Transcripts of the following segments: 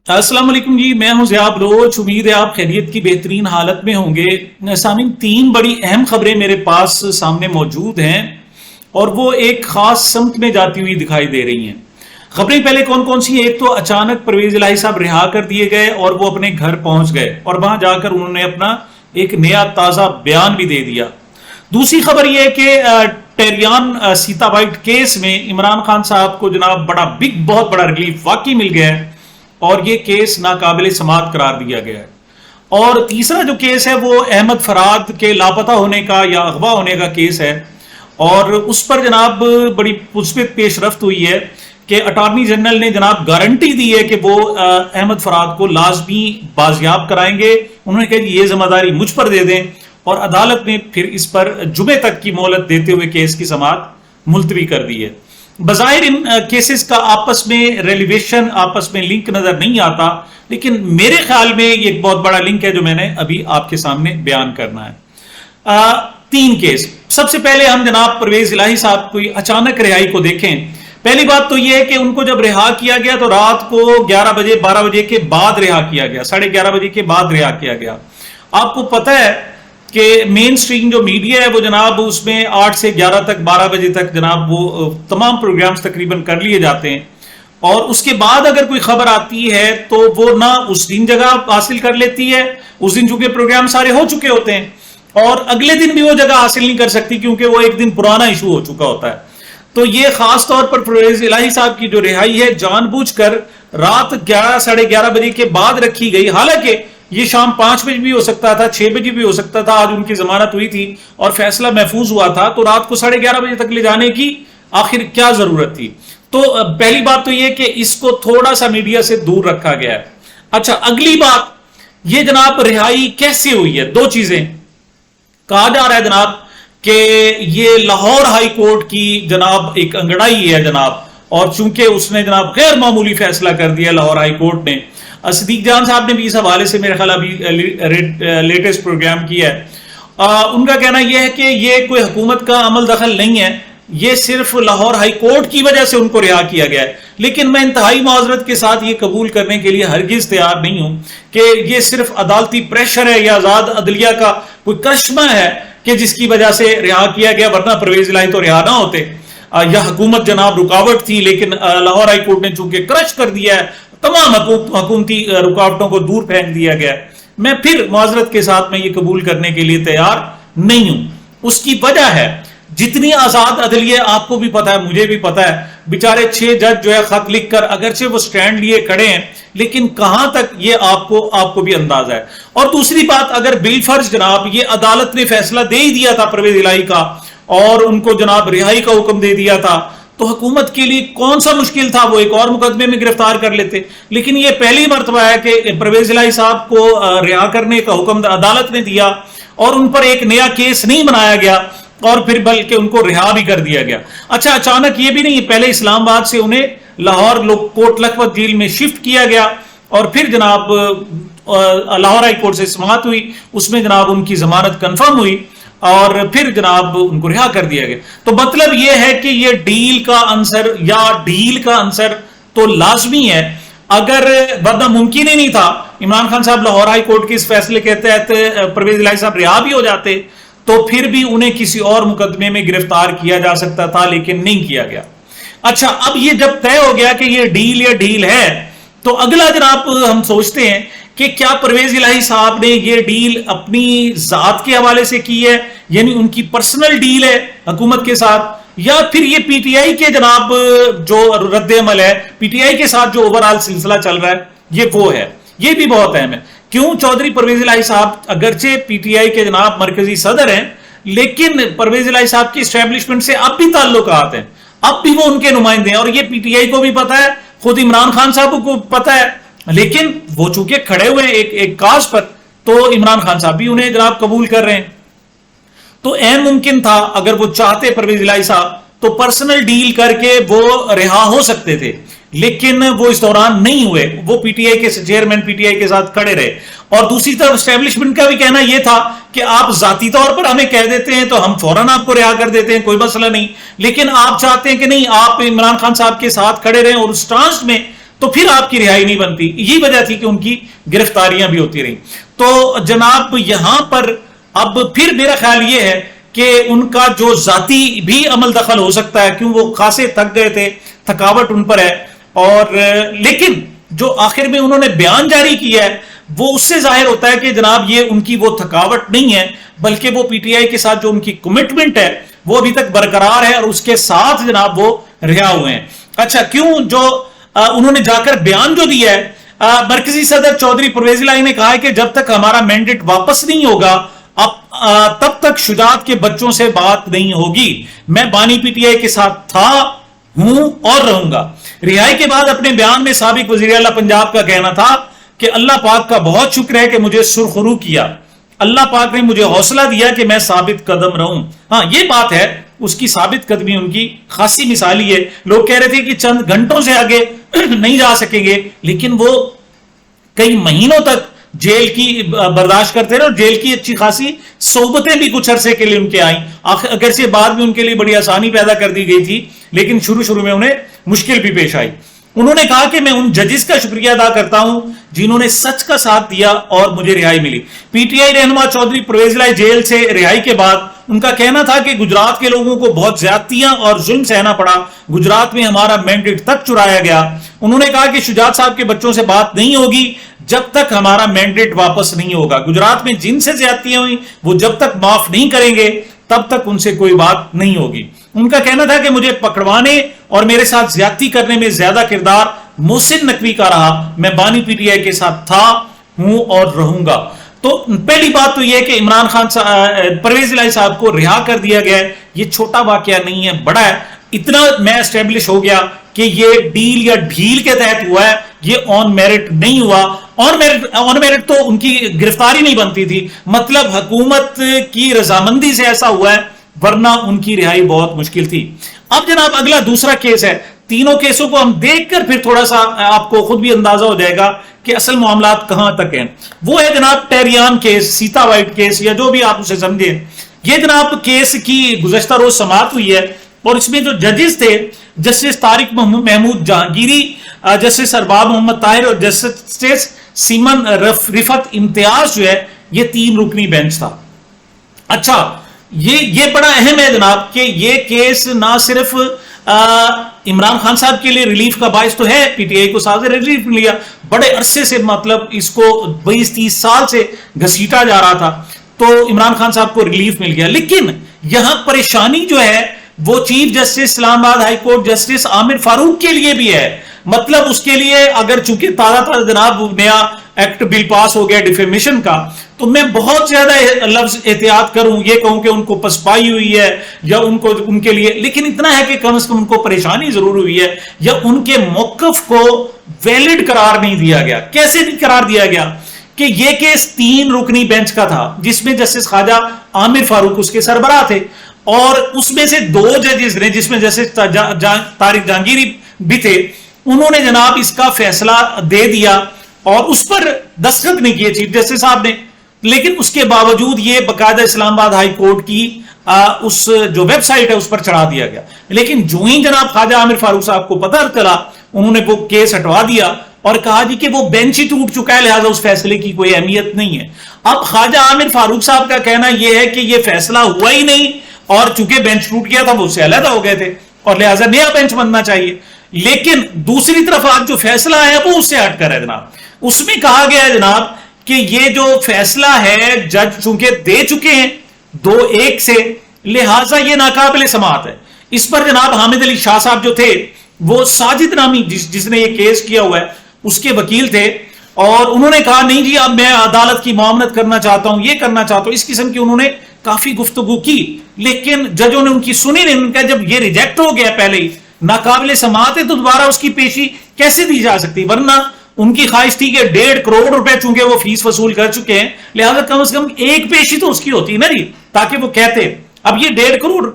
السلام علیکم جی، میں ہوں ضیاء بلوچ۔ امید ہے آپ خیریت کی بہترین حالت میں ہوں گے۔ سامعین، تین بڑی اہم خبریں میرے پاس سامنے موجود ہیں اور وہ ایک خاص سمت میں جاتی ہوئی دکھائی دے رہی ہیں۔ خبریں پہلے کون کون سی ہیں؟ ایک تو اچانک پرویز الہی صاحب رہا کر دیے گئے اور وہ اپنے گھر پہنچ گئے اور وہاں جا کر انہوں نے اپنا ایک نیا تازہ بیان بھی دے دیا۔ دوسری خبر یہ ہے کہ ٹیریان سیتا وائٹ کیس میں عمران خان صاحب کو جناب بہت بڑا ریلیف واقعی مل گیا ہے اور یہ کیس ناقابل سماعت قرار دیا گیا ہے۔ اور تیسرا جو کیس ہے وہ احمد فراد کے لاپتہ ہونے کا یا اغوا ہونے کا کیس ہے، اور اس پر جناب بڑی مثبت پیش رفت ہوئی ہے کہ اٹارنی جنرل نے جناب گارنٹی دی ہے کہ وہ احمد فراد کو لازمی بازیاب کرائیں گے۔ انہوں نے کہا کہ یہ ذمہ داری مجھ پر دے دیں، اور عدالت نے پھر اس پر جمعے تک کی مہلت دیتے ہوئے کیس کی سماعت ملتوی کر دی ہے۔ بظاہر ان کیسز کا آپس میں ریلیویشن، آپس میں لنک نظر نہیں آتا، لیکن میرے خیال میں یہ ایک بہت بڑا لنک ہے جو میں نے ابھی آپ کے سامنے بیان کرنا ہے۔ تین کیس۔ سب سے پہلے ہم جناب پرویز الہی صاحب کی اچانک رہائی کو دیکھیں۔ پہلی بات تو یہ ہے کہ ان کو جب رہا کیا گیا تو رات کو 11 بجے 12 بجے کے بعد رہا کیا گیا، 11:30 بجے کے بعد رہا کیا گیا۔ آپ کو پتہ ہے کہ مین سٹریم جو میڈیا ہے وہ جناب اس میں 8 سے 11 تک 12 بجے تک جناب وہ تمام پروگرامز تقریباً کر لیے جاتے ہیں، اور اس کے بعد اگر کوئی خبر آتی ہے تو وہ نہ اس دن جگہ حاصل کر لیتی ہے، اس دن چونکہ پروگرام سارے ہو چکے ہوتے ہیں، اور اگلے دن بھی وہ جگہ حاصل نہیں کر سکتی کیونکہ وہ ایک دن پرانا ایشو ہو چکا ہوتا ہے۔ تو یہ خاص طور پر پرویز الہی صاحب کی جو رہائی ہے جان بوجھ کر رات 11 ساڑھے 11 بجے کے بعد رکھی گئی، حالانکہ یہ شام 5 بجے بھی ہو سکتا تھا، 6 بجے بھی ہو سکتا تھا۔ آج ان کی ضمانت ہوئی تھی اور فیصلہ محفوظ ہوا تھا، تو رات کو 11:30 بجے تک لے جانے کی آخر کیا ضرورت تھی؟ تو پہلی بات تو یہ کہ اس کو تھوڑا سا میڈیا سے دور رکھا گیا ہے۔ اچھا، اگلی بات یہ جناب رہائی کیسے ہوئی ہے؟ دو چیزیں کہا جا رہا ہے جناب کہ یہ لاہور ہائی کورٹ کی جناب ایک انگڑائی ہے جناب، اور چونکہ اس نے جناب غیر معمولی فیصلہ کر دیا لاہور ہائی کورٹ نے۔ صدیق جان صاحب نے بھی اس حوالے سے میرے خیال ابھی لیٹسٹ پروگرام کیا ہے۔ ان کا کہنا یہ ہے کہ یہ کوئی حکومت کا عمل دخل نہیں ہے، یہ صرف لاہور ہائی کورٹ کی وجہ سے ان کو رہا کیا گیا ہے۔ لیکن میں انتہائی معذرت کے ساتھ یہ قبول کرنے کے لیے ہرگز تیار نہیں ہوں کہ یہ صرف عدالتی پریشر ہے یا آزاد عدلیہ کا کوئی کرشمہ ہے کہ جس کی وجہ سے رہا کیا گیا، ورنہ پرویز الہی تو رہا نہ ہوتے، یا حکومت جناب رکاوٹ تھی، لیکن لاہور ہائی کورٹ نے چونکہ کرش کر دیا ہے، تمام حکومتی رکاوٹوں کو دور پھینک دیا گیا۔ میں پھر معذرت کے ساتھ میں یہ قبول کرنے کے لیے تیار نہیں ہوں۔ اس کی وجہ ہے جتنی آزاد عدلیہ، آپ کو بھی پتا ہے، مجھے بھی پتا ہے، بیچارے 6 جج جو ہے خط لکھ کر اگرچہ وہ سٹینڈ لیے کھڑے ہیں، لیکن کہاں تک یہ آپ کو بھی اندازہ ہے۔ اور دوسری بات، اگر بالفرض جناب یہ عدالت نے فیصلہ دے ہی دیا تھا پرویز الہی کا اور ان کو جناب رہائی کا حکم دے دیا تھا، تو حکومت کے لیے کون سا مشکل تھا، وہ ایک اور مقدمے میں گرفتار کر لیتے۔ لیکن یہ پہلی مرتبہ ہے کہ پرویز الہی صاحب کو رہا کرنے کا حکم عدالت نے دیا اور ان پر ایک نیا کیس نہیں بنایا گیا، اور پھر بلکہ ان کو رہا بھی کر دیا گیا۔ اچھا، اچانک یہ بھی نہیں، پہلے اسلام آباد سے انہیں لاہور کوٹ لکھپت جیل میں شفٹ کیا گیا، اور پھر جناب لاہور ہائی کورٹ سے سماعت ہوئی، اس میں جناب ان کی ضمانت کنفرم ہوئی، اور پھر جناب ان کو رہا کر دیا گیا۔ تو مطلب یہ ہے کہ یہ ڈیل کا عنصر تو لازمی ہے، اگر ورنہ ممکن ہی نہیں تھا۔ عمران خان صاحب لاہور ہائی کورٹ کے اس فیصلے کے تحت پرویز الہی صاحب رہا بھی ہو جاتے تو پھر بھی انہیں کسی اور مقدمے میں گرفتار کیا جا سکتا تھا، لیکن نہیں کیا گیا۔ اچھا، اب یہ جب طے ہو گیا کہ یہ ڈیل ہے، تو اگلا جناب ہم سوچتے ہیں کہ کیا پرویز الہی صاحب نے یہ ڈیل اپنی ذات کے حوالے سے کی ہے، یعنی ان کی پرسنل ڈیل ہے حکومت کے ساتھ، یا پھر یہ پی ٹی آئی کے جناب جو رد عمل ہے، پی ٹی آئی کے ساتھ جو اوورآل سلسلہ چل رہا ہے، یہ وہ ہے۔ یہ بھی بہت اہم ہے، کیوں چودھری پرویز الہی صاحب اگرچہ پی ٹی آئی کے جناب مرکزی صدر ہیں، لیکن پرویز الہی صاحب کی اسٹیبلشمنٹ سے اب بھی تعلقات ہیں، اب بھی وہ ان کے نمائندے ہیں، اور یہ پی ٹی آئی کو بھی پتا ہے، خود عمران خان صاحب کو پتا ہے، لیکن وہ چونکہ کھڑے ہوئے ہیں ایک کاز پر، تو عمران خان صاحب بھی انہیں جناب قبول کر رہے ہیں۔ تو اہم ممکن تھا اگر وہ چاہتے پرویز الہی صاحب تو پرسنل ڈیل کر کے وہ رہا ہو سکتے تھے، لیکن وہ اس دوران نہیں ہوئے، وہ پی ٹی آئی کے چیئرمین پی ٹی آئی کے ساتھ کھڑے رہے۔ اور دوسری طرف اسٹیبلشمنٹ کا بھی کہنا یہ تھا کہ آپ ذاتی طور پر ہمیں کہہ دیتے ہیں تو ہم فوراً آپ کو رہا کر دیتے ہیں، کوئی مسئلہ نہیں، لیکن آپ چاہتے ہیں کہ نہیں، آپ عمران خان صاحب کے ساتھ کھڑے رہیں اور اس ٹرانس میں تو پھر آپ کی رہائی نہیں بنتی. یہی وجہ تھی کہ ان کی گرفتاریاں بھی ہوتی رہی. تو جناب یہاں پر اب پھر میرا خیال یہ ہے کہ ان کا جو ذاتی بھی عمل دخل ہو سکتا ہے، کیوں وہ خاصے تھک گئے تھے، تھکاوٹ ان پر ہے. اور لیکن جو آخر میں انہوں نے بیان جاری کیا ہے وہ اس سے ظاہر ہوتا ہے کہ جناب یہ ان کی وہ تھکاوٹ نہیں ہے، بلکہ وہ پی ٹی آئی کے ساتھ جو ان کی کمٹمنٹ ہے وہ ابھی تک برقرار ہے، اور اس کے ساتھ جناب وہ رہا ہوئے ہیں. اچھا، کیوں جو انہوں نے جا کر بیان جو دیا ہے، مرکزی صدر چودھری پرویز الہی نے کہا ہے کہ جب تک ہمارا مینڈیٹ واپس نہیں ہوگا تب تک شجاعت کے بچوں سے بات نہیں ہوگی. میں بانی پی ٹی آئی کے ساتھ تھا، ہوں اور رہوں گا. رہائی کے بعد اپنے بیان میں سابق وزیر اعلیٰ پنجاب کا کہنا تھا کہ اللہ پاک کا بہت شکر ہے کہ مجھے سرخرو کیا، اللہ پاک نے مجھے حوصلہ دیا کہ میں ثابت قدم رہوں. ہاں، یہ بات ہے، اس کی ثابت قدمی ان کی خاصی مثالی ہے. لوگ کہہ رہے تھے کہ چند گھنٹوں سے آگے نہیں جا سکیں گے، لیکن وہ کئی مہینوں تک جیل کی برداشت کرتے رہے، اور جیل کی اچھی خاصی صحبتیں بھی کچھ عرصے کے لیے ان کے آئیں. اگرچہ بعد میں ان کے لیے بڑی آسانی پیدا کر دی گئی تھی، لیکن شروع میں انہیں مشکل بھی پیش آئی. انہوں نے کہا کہ میں ان ججز کا شکریہ ادا کرتا ہوں جنہوں نے سچ کا ساتھ دیا اور مجھے رہائی ملی. پی ٹی آئی رہنما چودھری پرویز الہی جیل سے رہائی کے بعد ان کا کہنا تھا کہ گجرات کے لوگوں کو بہت زیادتیاں اور ظلم سہنا پڑا، گجرات میں ہمارا مینڈیٹ تک چرایا گیا. انہوں نے کہا کہ شجاعت صاحب کے بچوں سے بات نہیں ہوگی جب تک ہمارا مینڈیٹ واپس نہیں ہوگا. گجرات میں جن سے زیادتیاں ہوئی وہ جب تک معاف نہیں کریں گے تب تک ان سے کوئی بات نہیں ہوگی. ان کا کہنا تھا کہ مجھے پکڑوانے اور میرے ساتھ زیادتی کرنے میں زیادہ کردار محسن نقوی کا رہا. میں بانی پی ٹی آئی کے ساتھ تھا، ہوں اور رہوں گا. تو پہلی بات تو یہ کہ عمران خان پرویز الہی صاحب کو رہا کر دیا گیا ہے. یہ چھوٹا واقعہ نہیں ہے، بڑا ہے. اتنا میں اسٹیبلش ہو گیا کہ یہ ڈیل یا ڈھیل کے تحت ہوا ہے، یہ آن میرٹ نہیں ہوا. آن میرٹ تو ان کی گرفتاری نہیں بنتی تھی، مطلب حکومت کی رضامندی سے ایسا ہوا ہے، ورنہ ان کی رہائی بہت مشکل تھی. اب جناب اگلا دوسرا کیس ہے. تینوں کیسوں کو ہم دیکھ کر پھر تھوڑا سا آپ کو خود بھی اندازہ ہو جائے گا کہ اصل معاملات کہاں تک ہیں. وہ ہے جناب ٹیریان کیس، سیتا وائٹ کیس، یا جو بھی آپ اسے سمجھیں. یہ جناب کیس کی گزشتہ روز سماعت ہوئی ہے، اور اس میں جو ججز تھے، جسٹس طارق محمود جہانگیری، جسٹس ارباب محمد طاہر اور جسٹس سیمن رفت امتیاز، جو ہے یہ 3 رکنی بینچ تھا. اچھا، یہ بڑا اہم ہے جناب کہ یہ کیس نہ صرف عمران خان صاحب کے لیے ریلیف کا باعث تو ہے، پی ٹی آئی کو ساتھ ریلیف مل گیا. بڑے عرصے سے مطلب اس کو 20-30 سال سے گھسیٹا جا رہا تھا، تو عمران خان صاحب کو ریلیف مل گیا. لیکن یہاں پریشانی جو ہے وہ چیف جسٹس اسلام آباد ہائی کورٹ جسٹس عامر فاروق کے لیے بھی ہے. مطلب اس کے لیے اگر چونکہ تازہ جناب نیا ایکٹ بل پاس ہو گیا ڈیفیمیشن کا، تو میں بہت زیادہ لفظ احتیاط کروں، یہ کہوں کہ ان کو پسپائی ہوئی ہے یا ان کے لیے، لیکن اتنا ہے کہ کم از کم ان کو پریشانی ضرور ہوئی ہے، یا ان کے موقف کو ویلڈ قرار نہیں دیا گیا. کیسے نہیں قرار دیا گیا کہ یہ کیس 3 رکنی بینچ کا تھا، جس میں جسٹس خواجہ عامر فاروق اس کے سربراہ تھے، اور اس میں سے 2 ججز نے، جس میں جسٹس طارق جہانگیری بھی تھے، انہوں نے جناب اس کا فیصلہ دے دیا اور اس پر دستخط نہیں کیے چیف جسٹس صاحب نے. لیکن اس کے باوجود یہ باقاعدہ اسلام آباد ہائی کورٹ کی اس جو ویب سائٹ ہے اس پر چڑھا دیا گیا. لیکن جو ہی جناب خواجہ عامر فاروق صاحب کو پتہ چلا، انہوں نے وہ کیس ہٹوا دیا اور کہا جی کہ وہ بینچ ہی ٹوٹ چکا ہے، لہذا اس فیصلے کی کوئی اہمیت نہیں ہے. اب خواجہ عامر فاروق صاحب کا کہنا یہ ہے کہ یہ فیصلہ ہوا ہی نہیں، اور چونکہ بینچ ٹوٹ گیا تھا وہ اس سے علیحدہ ہو گئے تھے، اور لہذا نیا بینچ بننا چاہیے. لیکن دوسری طرف آج جو فیصلہ ہے وہ اس سے ہٹ کر ہے جناب. اس میں کہا گیا ہے جناب کہ یہ جو فیصلہ ہے جج چونکہ دے چکے ہیں 2-1 سے، لہذا یہ ناقابل سماعت ہے. اس پر جناب حامد علی شاہ صاحب جو تھے، وہ ساجد نامی جس نے یہ کیس کیا ہوا ہے اس کے وکیل تھے، اور انہوں نے کہا نہیں جی اب میں عدالت کی معاملت کرنا چاہتا ہوں، یہ کرنا چاہتا ہوں. اس قسم کی انہوں نے کافی گفتگو کی، لیکن ججوں نے ان کی سنی نہیں. ان کا جب یہ ریجیکٹ ہو گیا پہلے ہی، ناقابل سماعت ہے، تو دوبارہ اس کی پیشی کیسے دی جا سکتی؟ ورنہ ان کی خواہش تھی کہ 1.5 کروڑ روپے چونکہ وہ فیس وصول کر چکے ہیں، لہذا کم از کم ایک پیشی تو اس کی ہوتی نا جی، تاکہ وہ کہتے. اب یہ 1.5 کروڑ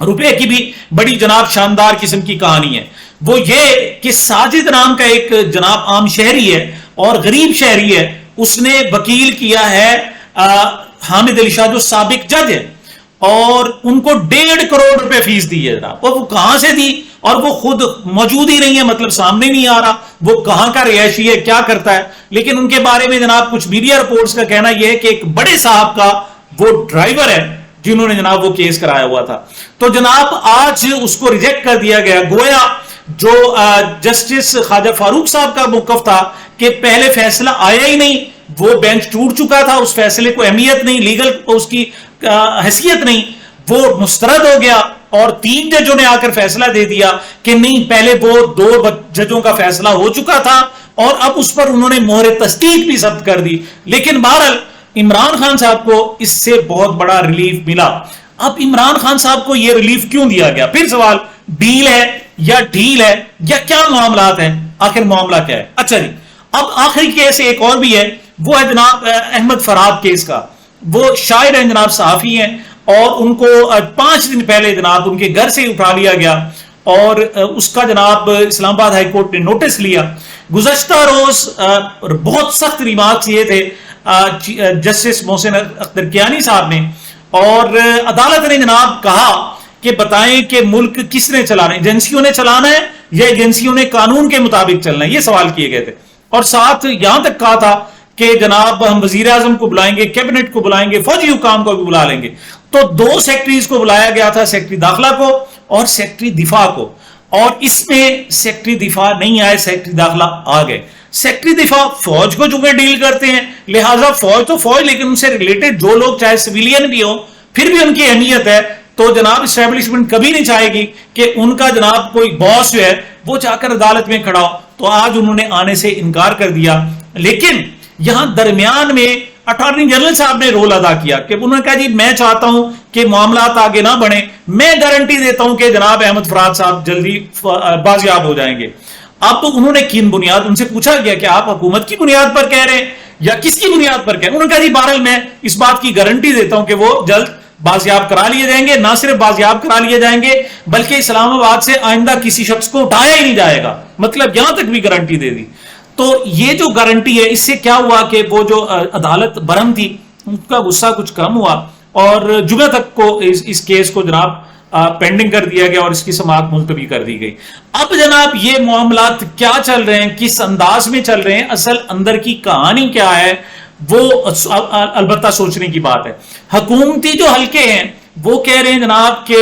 روپے کی بھی بڑی جناب شاندار قسم کی کہانی ہے. وہ یہ کہ ساجد نام کا ایک جناب عام شہری ہے اور غریب شہری ہے، اس نے وکیل کیا ہے حامد علی شاہ جو سابق جج ہے، اور ان کو 1.5 کروڑ روپے فیس دی ہے جناب. اور وہ کہاں سے دی، اور وہ خود موجود ہی نہیں ہے، مطلب سامنے نہیں آ رہا. وہ کہاں کا رہائشی ہے, کیا کرتا ہے. لیکن ان کے بارے میں جناب کچھ میڈیا رپورٹس کا کہنا یہ ہے کہ ایک بڑے صاحب کا وہ ڈرائیور ہے جنہوں نے جناب وہ کیس کرایا ہوا تھا. تو جناب آج اس کو ریجیکٹ کر دیا گیا. گویا جو جسٹس خواجہ فاروق صاحب کا موقف تھا کہ پہلے فیصلہ آیا ہی نہیں, وہ بینچ ٹوٹ چکا تھا, اس فیصلے کو اہمیت نہیں, لیگل اس کی حیثیت نہیں, وہ مسترد ہو گیا اور 3 ججوں نے آ کر فیصلہ دے دیا کہ نہیں, پہلے وہ 2 ججوں کا فیصلہ ہو چکا تھا اور اب اس پر انہوں نے مہر تصدیق بھی ضبط کر دی. لیکن بہرحال عمران خان صاحب کو اس سے بہت بڑا ریلیف ملا. اب عمران خان صاحب کو یہ ریلیف کیوں دیا گیا؟ پھر سوال ڈیل ہے یا ڈھیل ہے یا کیا معاملات ہیں, آخر معاملہ کیا ہے؟ اچھا جی, اب آخری کیس ایک اور بھی ہے, وہ ہے جناب احمد فرحاد کیس کا. وہ شاعر ہیں جناب, صحافی ہیں, اور ان کو 5 دن پہلے جناب ان کے گھر سے اٹھا لیا گیا اور اس کا جناب اسلام آباد ہائی کورٹ نے نوٹس لیا. گزشتہ روز بہت سخت ریمارکس یہ تھے جسٹس محسن اختر کیانی صاحب نے, اور عدالت نے جناب کہا کہ بتائیں کہ ملک کس نے چلانا ہے, ایجنسیوں نے چلانا ہے یا ایجنسیوں نے قانون کے مطابق چلنا ہے؟ یہ سوال کیے گئے تھے. اور ساتھ یہاں تک کہا تھا کہ جناب ہم وزیر اعظم کو بلائیں گے, کیبنٹ کو بلائیں گے, فوجی حکام کو بھی بلا لیں گے. تو 2 سیکٹریز کو بلایا گیا تھا, سیکٹری داخلہ کو اور سیکٹری دفاع کو, اور اس میں سیکٹری دفاع نہیں آئے, سیکٹری داخلہ آ گئے. سیکٹری دفاع فوج کو چونکہ ڈیل کرتے ہیں, لہٰذا فوج تو فوج, لیکن ان سے ریلیٹڈ جو لوگ چاہے سویلین بھی ہو پھر بھی ان کی اہمیت ہے. تو جناب اسٹیبلشمنٹ کبھی نہیں چاہے گی کہ ان کا جناب کوئی باس جو ہے وہ جا کر عدالت میں کھڑا ہو. تو آج انہوں نے آنے سے انکار کر دیا. لیکن یہاں درمیان میں اٹارنی جنرل صاحب نے رول ادا کیا کہ انہوں نے کہا جی میں چاہتا ہوں کہ معاملات آگے نہ بڑھیں, میں گارنٹی دیتا ہوں کہ جناب احمد فرحاد صاحب جلدی بازیاب ہو جائیں گے. اب تو انہوں نے کن بنیاد, ان سے پوچھا گیا کہ آپ حکومت کی بنیاد پر کہہ رہے ہیں یا کس کی بنیاد پر کہہ رہے ہیں؟ انہوں نے کہا جی بہرحال میں اس بات کی گارنٹی دیتا ہوں کہ وہ جلد بازیاب کرا لیے جائیں گے. نہ صرف بازیاب کرا لیے جائیں گے بلکہ اسلام آباد سے آئندہ کسی شخص کو اٹھایا ہی نہیں جائے گا, مطلب یہاں تک بھی گارنٹی دے دی. تو یہ جو گارنٹی ہے, اس سے کیا ہوا کہ وہ جو عدالت برہم تھی ان کا غصہ کچھ کم ہوا اور جمعہ تک کو اس کیس کو جناب پینڈنگ کر دیا گیا اور اس کی سماعت ملتوی کر دی گئی. اب جناب یہ معاملات کیا چل رہے ہیں, کس انداز میں چل رہے ہیں, اصل اندر کی کہانی کیا ہے, وہ البتہ سوچنے کی بات ہے. حکومتی جو حلقے ہیں وہ کہہ رہے ہیں جناب کہ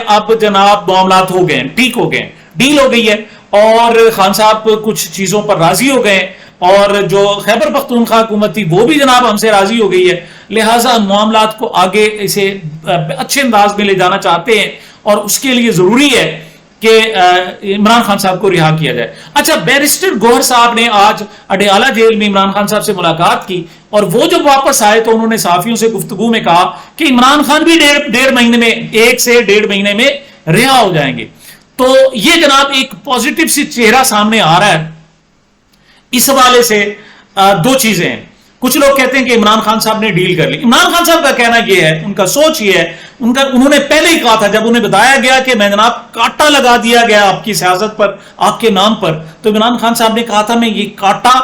اب جناب معاملات ہو گئے ہیں, ٹھیک ہو گئے ہیں, ڈیل ہو گئی ہے, اور خان صاحب کچھ چیزوں پر راضی ہو گئے, اور جو خیبر پختونخوا حکومت تھی وہ بھی جناب ہم سے راضی ہو گئی ہے. لہٰذا معاملات کو آگے اسے اچھے انداز میں لے جانا چاہتے ہیں, اور اس کے لیے ضروری ہے کہ عمران خان صاحب کو رہا کیا جائے. اچھا, بیرسٹر گوہر صاحب نے آج اڈیالہ جیل میں عمران خان صاحب سے ملاقات کی, اور وہ جب واپس آئے تو انہوں نے صحافیوں سے گفتگو میں کہا کہ عمران خان بھی 1.5 مہینے میں, 1 سے 1.5 مہینے میں رہا ہو جائیں گے. تو یہ جناب ایک پازیٹیو سی چہرہ سامنے آ رہا ہے. اس حوالے سے 2 چیزیں ہیں. کچھ لوگ کہتے ہیں کہ عمران خان صاحب نے ڈیل کر لی. عمران خان صاحب کا کہنا یہ ہے, ان کا سوچ یہ ہے, انہوں نے پہلے ہی کہا تھا جب انہیں بتایا گیا کہ میں جناب کاٹا لگا دیا گیا آپ کی سیاست پر, آپ کے نام پر, تو عمران خان صاحب نے کہا تھا میں یہ کاٹا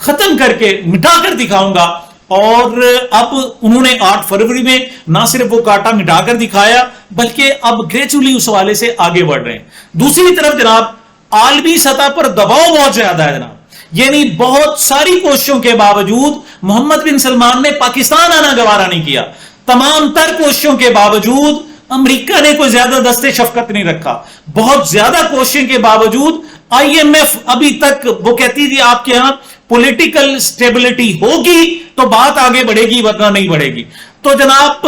ختم کر کے مٹا کر دکھاؤں گا. اور اب انہوں نے 8 فروری میں نہ صرف وہ کاٹا مٹا کر دکھایا بلکہ اب گریجولی اس حوالے سے آگے بڑھ رہے ہیں. دوسری طرف جناب عالمی سطح پر دباؤ بہت زیادہ ہے جناب, یعنی بہت ساری کوششوں کے باوجود محمد بن سلمان نے پاکستان آنا گوارا نہیں کیا. تمام تر کوششوں کے باوجود امریکہ نے کوئی زیادہ دست شفقت نہیں رکھا. بہت زیادہ کوششوں کے باوجود IMF ابھی تک وہ کہتی تھی آپ کے ہاں پولیٹیکل سٹیبلٹی ہوگی تو بات آگے بڑھے گی ورنہ نہیں بڑھے گی. تو جناب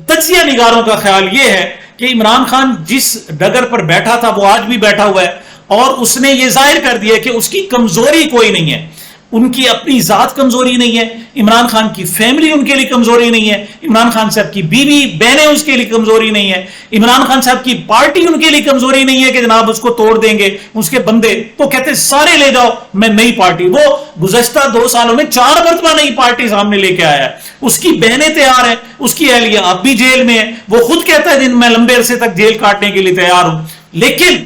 تجزیہ نگاروں کا خیال یہ ہے کہ عمران خان جس ڈگر پر بیٹھا تھا وہ آج بھی بیٹھا ہوا ہے, اور اس نے یہ ظاہر کر دیا کہ اس کی کمزوری کوئی نہیں ہے. ان کی اپنی ذات کمزوری نہیں ہے, عمران خان کی فیملی ان کے لیے کمزوری نہیں ہے, عمران خان صاحب کی بیوی بہنیں اس کے لیے کمزوری نہیں ہے, عمران خان صاحب کی پارٹی ان کے لیے کمزوری نہیں ہے کہ جناب اس کو توڑ دیں گے اس کے بندے. تو کہتے سارے لے جاؤ, میں نئی پارٹی, وہ گزشتہ 2 سالوں میں 4 مرتبہ نئی پارٹی سامنے لے کے آیا ہے. اس کی بہنیں تیار ہیں, اس کی اہلیہ اب بھی جیل میں ہے, وہ خود کہتا ہے میں لمبے عرصے تک جیل کاٹنے کے لیے تیار ہوں. لیکن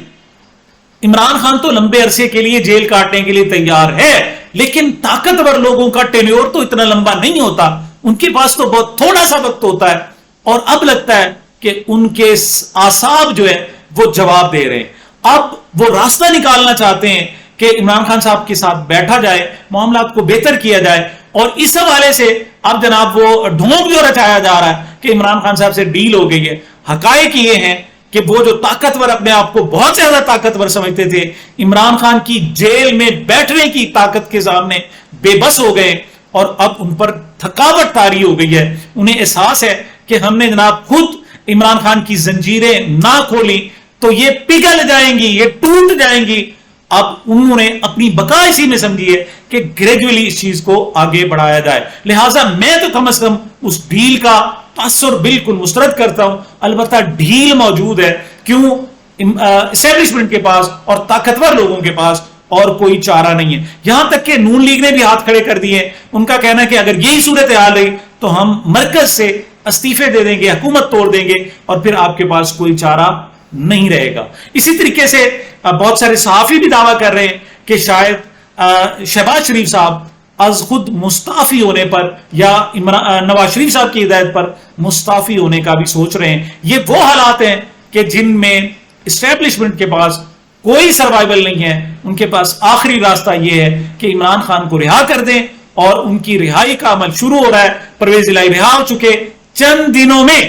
عمران خان تو لمبے عرصے کے لیے جیل کاٹنے کے لیے تیار ہے, لیکن طاقتور لوگوں کا ٹینیور تو اتنا لمبا نہیں ہوتا, ان کے پاس تو بہت تھوڑا سا وقت ہوتا ہے. اور اب لگتا ہے کہ ان کے اعصاب جو ہے وہ جواب دے رہے ہیں. اب وہ راستہ نکالنا چاہتے ہیں کہ عمران خان صاحب کے ساتھ بیٹھا جائے, معاملات کو بہتر کیا جائے. اور اس حوالے سے اب جناب وہ ڈھونگ جو رچایا جا رہا ہے کہ عمران خان صاحب سے ڈیل ہو گئی ہے, حقائق یہ ہیں کہ وہ جو طاقتور, اپنے آپ کو بہت زیادہ طاقتور سمجھتے تھے, عمران خان کی جیل میں بیٹھنے کی طاقت کے سامنے بے بس ہو گئے, اور اب ان پر تھکاوٹ طاری ہو گئی ہے. انہیں احساس ہے کہ ہم نے جناب خود عمران خان کی زنجیریں نہ کھولی تو یہ پگھل جائیں گی, یہ ٹوٹ جائیں گی. اب انہوں نے اپنی بقا اسی میں سمجھی ہے کہ گریجولی اس چیز کو آگے بڑھایا جائے. لہٰذا میں تو کم از کم اس ڈیل کا تاثر بالکل مسترد کرتا ہوں. البتہ ڈیل موجود ہے, کیوں اسٹیبلشمنٹ کے پاس اور طاقتور لوگوں کے پاس اور کوئی چارہ نہیں ہے. یہاں تک کہ نون لیگ نے بھی ہاتھ کھڑے کر دیے. ان کا کہنا ہے کہ اگر یہی صورتحال رہی تو ہم مرکز سے استعفے دے دیں گے, حکومت توڑ دیں گے, اور پھر آپ کے پاس کوئی چارہ نہیں رہے گا. اسی طریقے سے بہت سارے صحافی بھی دعویٰ کر رہے ہیں کہ شاید شہباز شریف صاحب از خود مستعفی ہونے پر یا نواز شریف صاحب کی ہدایت پر مستعفی ہونے کا بھی سوچ رہے ہیں. یہ وہ حالات ہیں کہ جن میں اسٹیبلشمنٹ کے پاس کوئی سروائیول نہیں ہے. ان کے پاس آخری راستہ یہ ہے کہ عمران خان کو رہا کر دیں, اور ان کی رہائی کا عمل شروع ہو رہا ہے. پرویز الہی رہا ہو چکے, چند دنوں میں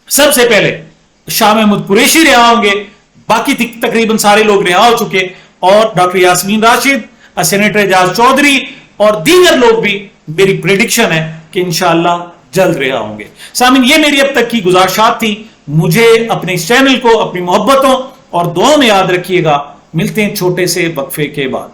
سب سے پہلے شاہ محمود قریشی رہا ہوں گے, باقی تقریباً سارے لوگ رہا ہو چکے, اور ڈاکٹر یاسمین راشد, سینیٹر اعجاز چودھری اور دیگر لوگ بھی, میری پریڈکشن ہے کہ انشاءاللہ جلد رہا ہوں گے. سامعین, یہ میری اب تک کی گزارشات تھی. مجھے اپنے اس چینل کو اپنی محبتوں اور دعاؤں میں یاد رکھیے گا. ملتے ہیں چھوٹے سے وقفے کے بعد.